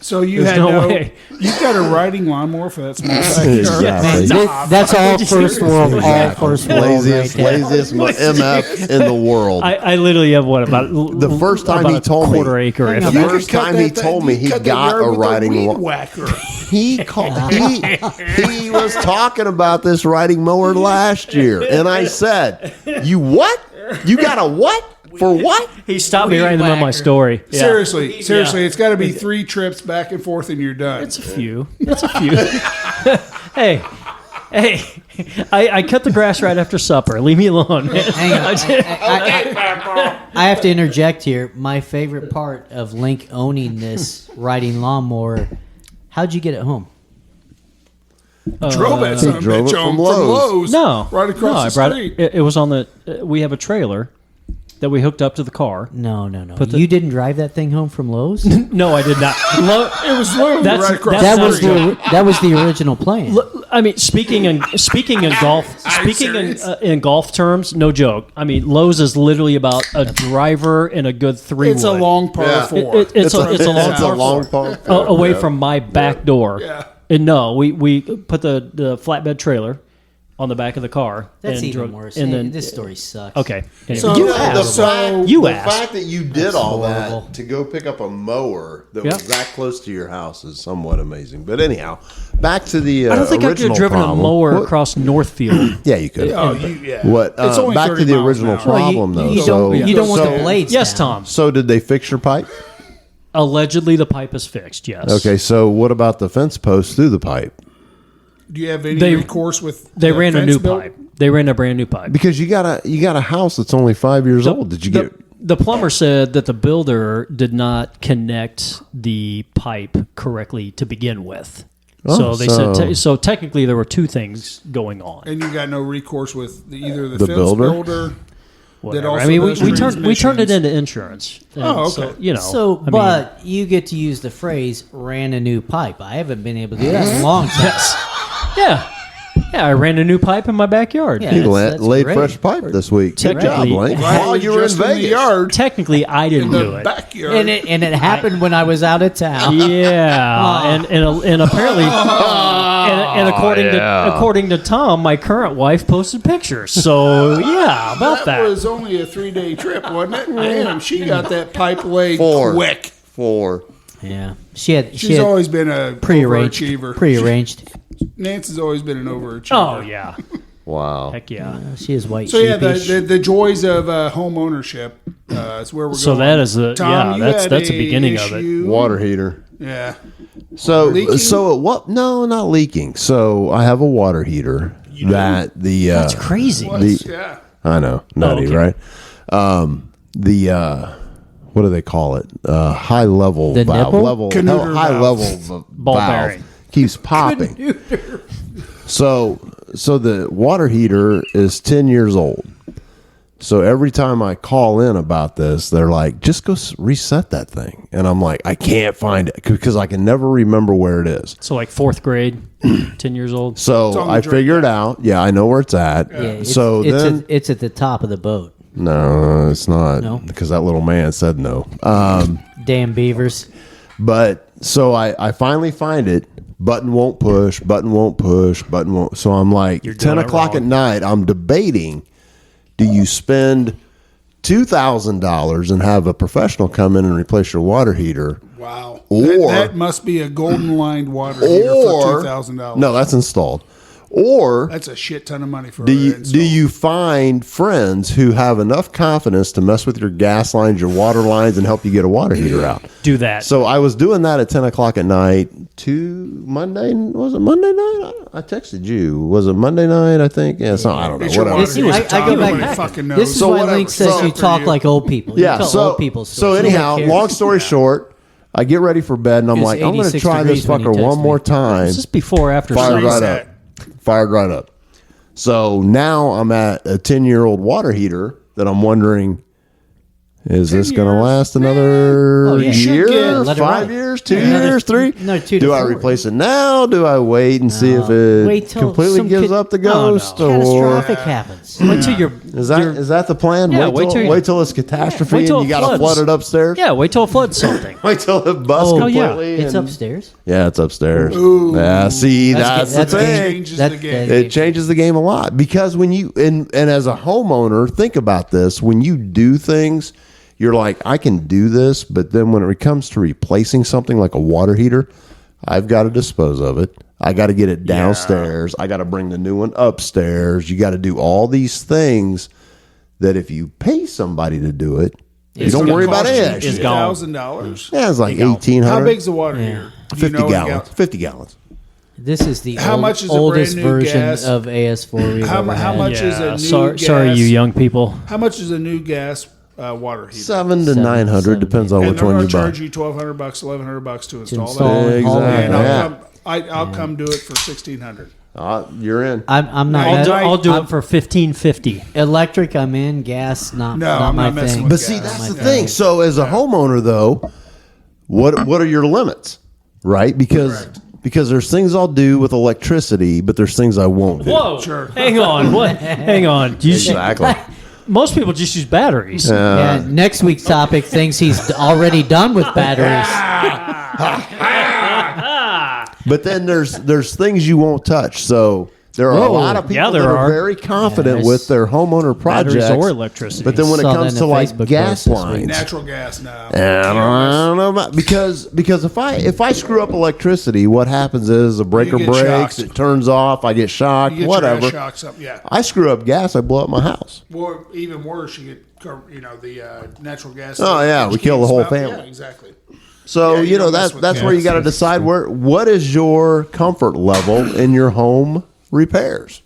So you There's had no way. You got a riding lawnmower for that small backyard. Man, that's all first world. All first world. Laziest MF in the world. I literally have about The first time about he a told me, quarter acre. the first time he told me he got a riding whacker. he was talking about this riding mower last year, and I said, "You what? You got a what? For what?" He stopped me right in the middle of my story. Yeah. Seriously, it's got to be 3 trips back and forth, and you're done. It's a few. Hey, I cut the grass right after supper. Leave me alone, man. Hang on. I have to interject here. My favorite part of Lynk owning this riding lawnmower, how'd you get it home? Drove it, son of a drove it bitch, from from Lowe's. Lowe's. No, right across the I brought street. it was on the. We have a trailer that we hooked up to the car. No. You didn't drive that thing home from Lowe's? No, I did not. It was literally That's- right across that's the street. That was the original plan. I mean, speaking in golf, in golf terms, no joke. I mean, Lowe's is literally about a driver and a good 3 It's a wood. long par 4. It's a long par away from my back door. Yeah. And no, we put the flatbed trailer on the back of the car. That's and even drove, worse. And then This story sucks. Okay. Anyway. So- You the asked. fact- You the asked. fact that you did all horrible. that to go pick up a mower that Yeah. was that close to your house is somewhat amazing. But anyhow, back to the I don't think I could original have driven problem. a mower What- across Northfield. Yeah, you could. Oh, yeah. What? It's only Back to 30 the miles original an hour. problem, though. You don't want the blades Yes, down. Tom. So did they fix your pipe? Allegedly, the pipe is fixed. Yes. Okay, so what about the fence post through the pipe? Do you have any They- recourse with They the ran a fence new built? pipe. They ran a brand new pipe. Because you got a house that's only 5 years old. Did you get? The plumber said that the builder did not connect the pipe correctly to begin with. So they said. So technically, there were 2 things going on. And you got no recourse with either the The fence builder? builder. Whatever. also I mean, does we turned it transmissions. into insurance. And Oh, okay. So, you know. So, I mean, but you get to use the phrase "ran a new pipe." I haven't been able to do that in a long time. yeah. I ran a new pipe in my backyard. Yeah. You That's laid great. fresh pipe this week. Good job, Technically- Lynk. Right, While you were in just the Vegas. yard, Technically, I in didn't do the it. backyard. And it happened when I was out of town. Yeah, and apparently, and according to Tom, my current wife posted pictures. So yeah, about that that. was only a 3-day trip, wasn't it? Damn, she got that pipe laid 4. quick. 4. Yeah, she had She's always been a prearranged. overachiever. Prearranged. Nancy's always been an overachiever. Oh yeah, Wow. heck yeah. She is white. So yeah, sheepish. the joys of home ownership is where we're So going. that is the Tom, you that's had the a beginning of it. issue. Water heater. Yeah. So Leaking? what? No, not leaking. So I have a water heater that the That's crazy. Yeah. I know, nutty, okay. right? What do they call it? High level The valve, nipple? level Canooter high valve. level Ball valve bearing. keeps popping. So the water heater is 10 years old. So every time I call in about this, they're like, just go reset that thing. And I'm like, I can't find it because I can never remember where it is. So like 4th grade, 10 years old. So on the I drain figured out. Yeah, I know where it's at. Yeah, it's, so then, it's at the top of the boat. no, it's not. No? Because that little man said no. Damn beavers. But so I finally find it. Button won't push. Button won't push. Button won't. So I'm like, You're doing 10 it o'clock at wrong. night. I'm debating. Do you spend $2,000 and have a professional come in and replace your water heater? Wow. Or- that must be a golden lined water heater for $2,000. No, that's installed. Or That's a shit ton of money for do you an do you find friends who have enough confidence to mess with your gas lines, your water lines, and help you get a water heater out? Do that. So I was doing that at 10 o'clock at night to Monday. Was it Monday night? I texted you. Was it Monday night? I think. Yeah, so I don't know. It's your Whatever. water heater. I Tom, go back- nobody fucking knows. This is So why whatever. Link says So- you talk like old people. You Yeah. tell So old people so stories. Nobody anyhow, cares. long story short, I get ready for bed and I'm It was like, I'm going to 86 try this degrees when fucker he one texted more me. time. This is before or after Fired right sunset. up. Fired right up. So now I'm at a 10-year-old water heater that I'm wondering, Is 10 this going to years. last another Oh, yeah. Should year, get- Let it 5 ride. years, 2 Yeah. years, 3? No, 2 to Do I 4. replace it now? Do I wait and see if it Wait till completely some gives kid- up the no. ghost? Or Catastrophic happens. Wait till you're. is that the plan? Yeah, wait till it's catastrophe wait till and you it got to floods. flood it upstairs. Yeah, wait till it floods something. Wait till it busts Oh, yeah. completely. It's and- upstairs. Yeah, it's upstairs. Ooh. Yeah, see, That's that's, good. the That's thing. Changes That- the game. that- It changes the game a lot because when you and as a homeowner, think about this: when you do things, you're like, I can do this, but then when it comes to replacing something like a water heater, I've got to dispose of it. I got to get it downstairs. I got to bring the new one upstairs. You got to do all these things that if you pay somebody to do it, you don't worry about it. It's gone. $1,000. Yeah, it's like gone. 1,800. How big's the water heater? Do you 50 know gallons. 50 gallons. This is the How much is a oldest brand new version gas? of AS4 we've How ever mu- how had. much is a Yeah, new sorry, gas? you young people. How much is a new gas water heater? 7 to Seven, 900 seven, depends on And which they're one going you to buy. charge you $1,200, $1,100 to install install that. and haul it. And Exactly. I'll come do it for $1,600. You're in. I'm not. I'll do I'm- it for $15.50. Electric, I'm in. Gas, not. No, not I'm my not messing thing. with But see, gas. that's Not the my thing. So as a homeowner, though, what are your limits, right? Because there's things I'll do with electricity, but there's things I won't do. Whoa! Sure. Hang on. What? Hang on. Exactly. Most people just use batteries. Yeah, next week's topic thinks he's already done with batteries. But then there's things you won't touch. So there are a Whoa. lot of people Yeah, there that are are. very confident Yes. with their homeowner projects Batteries or electricity. But then when it Saw that comes in to a like Facebook gas post this week. lines, Natural gas now. I don't know about, because if I screw up electricity, what happens is a breaker You get breaks, shocked. it turns off, I get shocked, You get whatever. your ass shocked up, yeah. I screw up gas, I blow up my house. Or even worse, you get the natural gas. Oh, yeah, that we you kill can't the whole smell. family. Yeah, exactly. So Yeah, you you know don't mess with that's where you gas. got to decide what is your comfort level in your home repairs.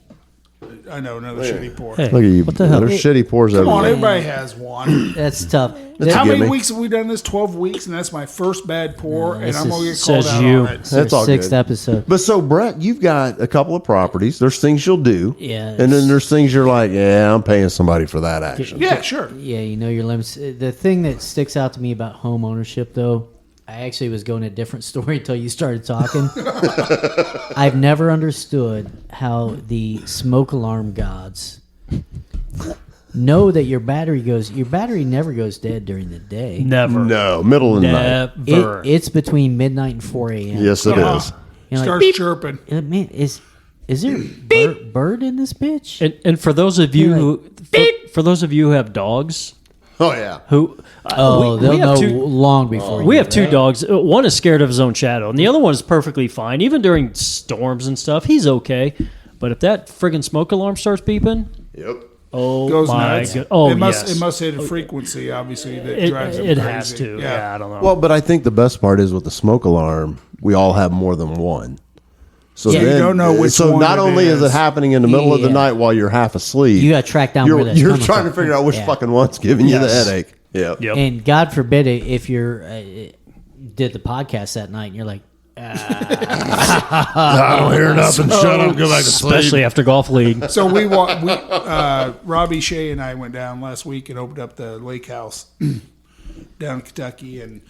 I know another shitty pour. Hey, Look at you, what the hell? there's shitty pours Come on, everywhere. everybody has one. That's tough. How give many me. weeks have we done this? 12 weeks, and that's my first bad pour, and this I'm going to get is- called says out you. on it. That's all Sixth good. episode. But so Brett, you've got a couple of properties. There's things you'll do, Yeah, and then there's things you're like, yeah, I'm paying somebody for that action. Yeah, sure. Yeah, you know your limits. The thing that sticks out to me about home ownership, though, I actually was going a different story until you started talking. I've never understood how the smoke alarm gods know that your battery never goes dead during the day. Never. No, middle of the night. Never. It's between midnight and 4 a.m. Yes, it Uh-huh. is. You're like, Starts beep. chirping. Man, is there a bird in this bitch? And for those of you You're who for those of you who have dogs Oh yeah. who Oh, they'll know two, long before we you have two dogs. One is scared of his own shadow, and the other one is perfectly fine. Even during storms and stuff, he's okay. But if that friggin' smoke alarm starts beeping, Yep. oh Goes my nuts. god! Oh it must, yes, It must hit a frequency, obviously, that it, drives them it crazy. has to. Yeah. I don't know. Well, but I think the best part is with the smoke alarm, we all have more than one. So Yeah, you then, don't know which so one not it only is it is. happening in the middle of the Yeah. night while you're half asleep, You got to track down where you're that's you're coming trying from. to figure out which Yeah. fucking one's giving you the Yes. headache. Yeah. Yep. And God forbid it if you're did the podcast that night and you're like, I don't hear nothing. Shut up. Go back to Especially after golf league. So Robbie, Shea, and I went down last week and opened up the lake house down in Kentucky, and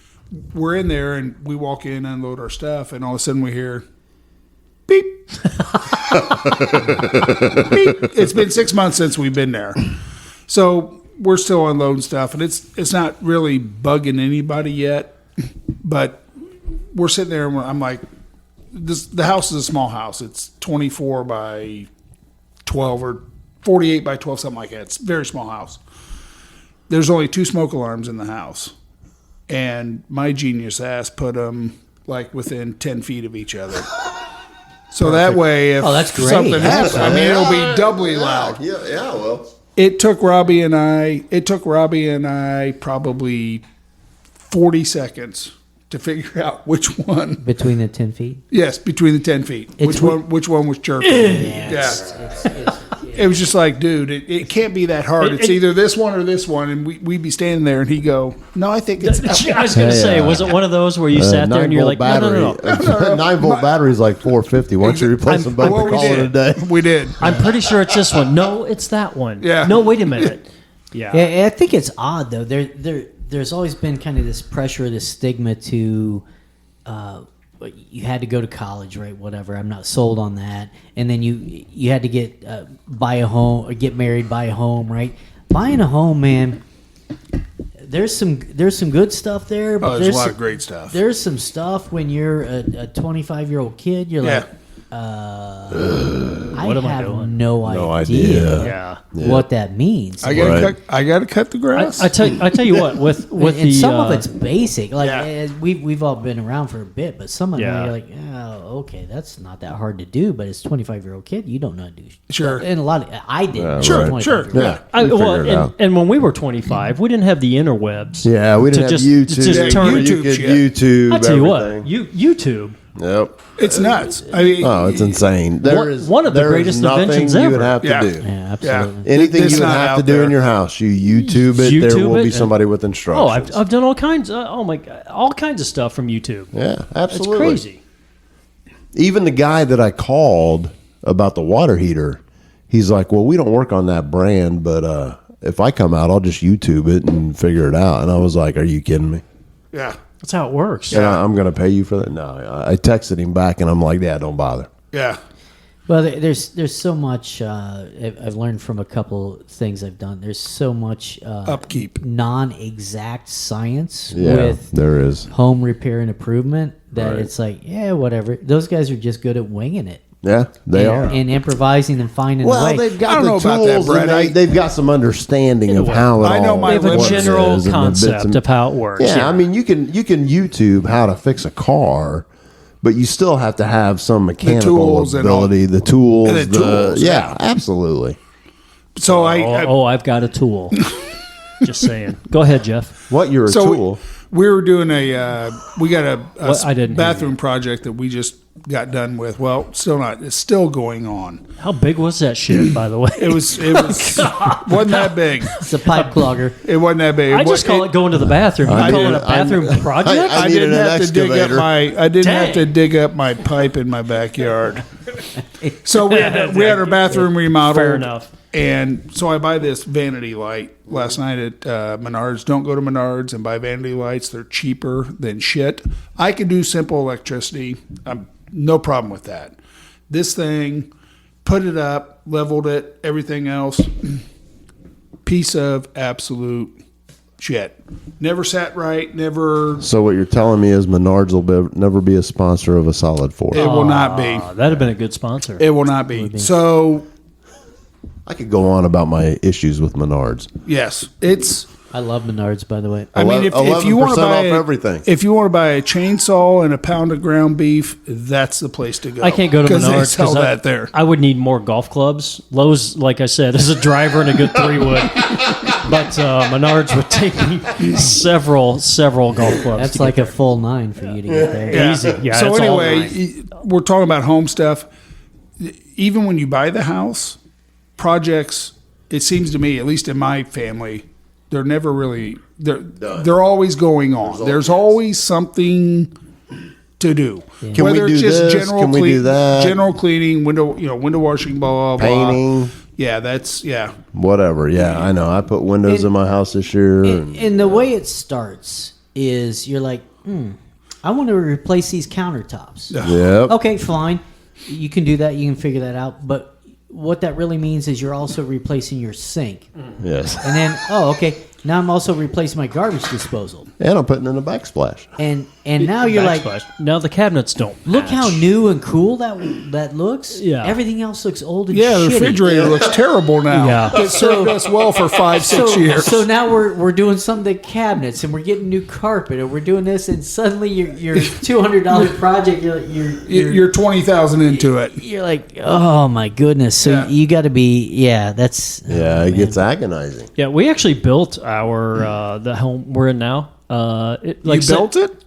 we're in there, and we walk in, unload our stuff, and all of a sudden we hear beep. Beep. It's been 6 months since we've been there, so we're still unloading stuff, and it's not really bugging anybody yet, but we're sitting there, and I'm like, the house is a small house. It's 24 by 12 or 48 by 12, something like that. It's a very small house. There's only 2 smoke alarms in the house, and my genius ass put them like within 10 feet of each other. So that way, if that's great. something happens, I mean, it'll be doubly loud. Yeah. Well. It took Robbie and I probably 40 seconds to figure out which one. between the 10 feet. Yes, between the 10 feet. It's Which one was chirping? Yeah. It was just like, dude, it can't be that hard. It's either this one or this one, and we'd be standing there, and he'd go, "No, I think it's." I was going to say, was it one of those where you sat there and you're like, no, no. 9-volt battery is like 450. Why don't you replace them both Well, and call it a day? We did. I'm pretty sure it's this one. No, it's that one. Yeah. No, wait a minute. Yeah. Yeah, I think it's odd though. There's always been kind of this pressure, this stigma to, you had to go to college, right? Whatever. I'm not sold on that. And then you had to buy a home, or get married, buy a home, right? Buying a home, man. There's some good stuff there, but there's a lot of great stuff. There's some stuff when you're a 25-year-old kid. You're like, What I am I have doing? no idea Yeah. what that means. I gotta cut the grass. I tell you what, with and the some of it's basic. Like Yeah. we've all been around for a bit, but some of them Yeah. you're like, oh, okay, that's not that hard to do. But as a 25-year-old kid, you don't know how to do. Sure. And a lot of I did. Yeah, Sure, right. Sure. Yeah. You figure it out. and when we were 25, we didn't have the interwebs. Yeah, we didn't to have just- YouTube. to just turn- where you YouTube could shit. YouTube I tell you everything. what, YouTube. Yep. It's nuts. I mean, Oh, it's insane. One of the there is greatest nothing inventions you would ever. have to Yeah. do. Yeah, absolutely. Anything It's you would not have to out do there. in your house, you YouTube it. YouTube there will it be and- somebody with Oh, instructions. I've done all kinds. Oh my god, all kinds of stuff from YouTube. Yeah, It's absolutely. crazy. Even the guy that I called about the water heater, he's like, "Well, we don't work on that brand, but if I come out, I'll just YouTube it and figure it out." And I was like, "Are you kidding me?" yeah, That's how it works. And I'm going to pay you for that? No, I texted him back, and I'm like, "Yeah, don't bother." yeah. Well, there's so much I've learned from a couple things I've done. There's so much Upkeep. non-exact science Yeah, with there is. home repair and improvement that Right. it's like, yeah, whatever. Those guys are just good at winging it. Yeah, they are. And improvising and finding a Well, way. they've I got don't the know tools, about that, Brett. and they've got some understanding of how it I know all my They have a What it general is and the bits concept and- of how it works. Yeah, I mean, you can YouTube how to fix a car, but you still have to have some mechanical tools and all- ability, the tools, and the tools, yeah, absolutely. So I've got a tool. Just saying. Go ahead, Jeff. What you're a so tool? we were doing we got a What? I didn't hear bathroom project that we just got done with. Well, still not. It's still going on. How big was that shit, by the way? It was wasn't that big. It's a pipe clogger. It wasn't that big. I just call it going to the bathroom. You I call it need a it- bathroom I- project? I I needed didn't an have to dig up excavator. I didn't have Dang. to dig up my pipe in my backyard. So we had our bathroom remodeled. Fair enough. And so I buy this vanity light last night at Menards. Don't go to Menards and buy vanity lights. They're cheaper than shit. I can do simple electricity. No problem with that. This thing, put it up, leveled it, everything else, piece of absolute shit. Never sat right, never. So what you're telling me is Menards will never be a sponsor of a Solid 4. It will not be. That'd have been a good sponsor. It will not be. So, I could go on about my issues with Menards. yes, it's. I love Menards, by the way. I mean, if you want to 11% buy off everything. if you want to buy a chainsaw and a pound of ground beef, that's the place to go. I can't go to 'Cause Menards they sell I, that there. I would need more golf clubs. Lowe's, like I said, is a driver and a good 3-wood. But Menards would take me several golf clubs. That's to like get a full 9 for you to get there. there. Easy. Yeah, So it's all anyway, mine. we're talking about home stuff. Even when you buy the house, projects. It seems to me, at least in my family, they're never really they're always going on. There's always something to do. Can we Whether do it's just this? general Can we do that? general cleaning, window washing, blah blah blah. Painting, Yeah, that's whatever. Yeah, I know. I put windows in my house this year. And the way it starts is you're like, I want to replace these countertops. Yep. Okay, fine. You can do that. You can figure that out. But what that really means is you're also replacing your sink. Yes. And then, okay, now I'm also replacing my garbage disposal. And I'm putting in a backsplash. And now you're like, Backsplash. Now the cabinets don't. look match. how new and cool that looks. Yeah. Everything else looks old and yeah. The shitty. refrigerator looks terrible now. Yeah. It served us well for 5-6 years. So now we're doing something to cabinets and we're getting new carpet and we're doing this and suddenly your $200 project You're 20,000 into it. you're like, oh my goodness. So Yeah. you got to be that's Yeah, it gets agonizing. Yeah, we actually built our the home we're in now. You built it?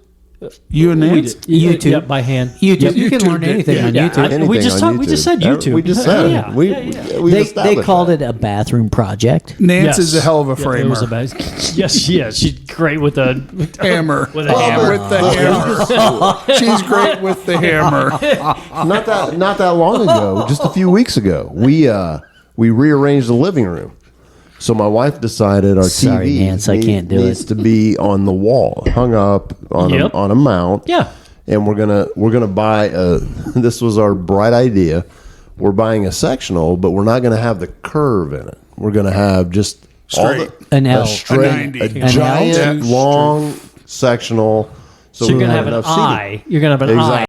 You and We Nance? did. YouTube. Yeah, by hand. YouTube. Yep. You can YouTube learn did. anything Yeah. on Yeah, YouTube. we just Anything on we just said YouTube. YouTube. We just said Yeah, we yeah. we They established called that. it a bathroom project. Nance is a hell of a Yeah, it was framer. a yes, she is. She's great with a Hammer. With a hammer. With the hammer. She's great with the hammer. Not that long ago, just a few weeks ago, we rearranged the living room. So my wife decided our Sorry, TV Nance, I can't do needs it. to be on the wall, hung up on Yep. on a mount. Yeah. And we're gonna buy a. This was our bright idea. We're buying a sectional, but we're not gonna have the curve in it. We're gonna have just Straight. An L. a straight, A 90. a An L? giant Yeah. long sectional. So you're we gonna have have an enough seating. eye. You're gonna have an Exactly. eye